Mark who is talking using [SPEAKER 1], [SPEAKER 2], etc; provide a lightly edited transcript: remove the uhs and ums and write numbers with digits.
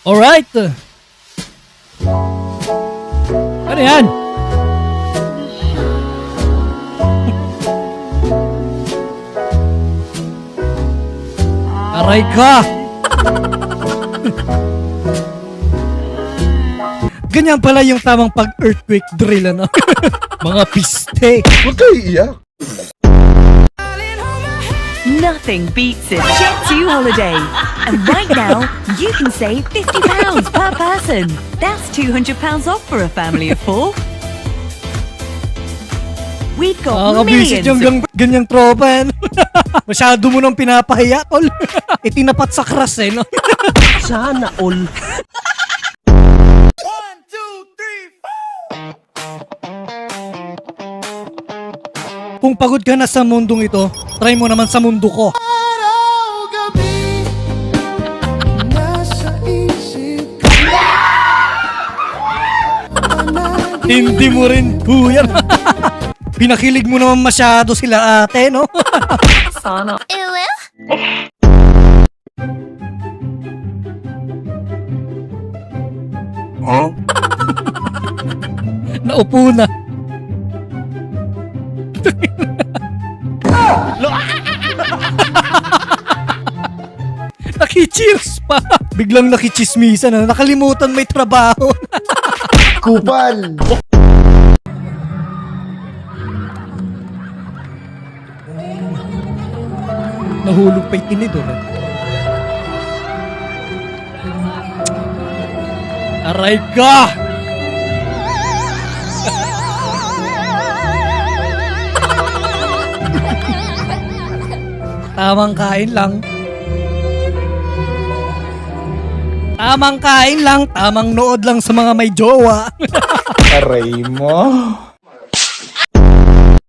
[SPEAKER 1] Alright. Ano yan? Aray ka! Ganyan pala yung tamang pag-earthquake drill, ano? Mga piste.
[SPEAKER 2] Huwag kayo iiyak.
[SPEAKER 3] Nothing beats a Jet2 holiday. And right now, you can save £50 per person. That's £200 off for a family of 4. We've got
[SPEAKER 1] Nakakabisit
[SPEAKER 3] millions
[SPEAKER 1] yung ganyang tropa, ano? Masyado mo nang pinapahiya, tol. Itinapat sa crush, eh, no?
[SPEAKER 4] Sana all.
[SPEAKER 1] Kung pagod ka na sa mundong ito, try mo naman sa mundo ko. Hindi mo rin, kuya. Pinakilig mo naman masyado sila ate, no?
[SPEAKER 3] Sana.
[SPEAKER 2] Huh?
[SPEAKER 1] Naupo na. Naki-cheers pa. Biglang nakichismisan na. Nakalimutan may trabaho.
[SPEAKER 2] Kupal!
[SPEAKER 1] Nahulog pa yung tinidor. Aray ka! Tamang kain lang. Tamang kain lang, tamang nood lang sa mga may jowa.
[SPEAKER 2] Aray mo.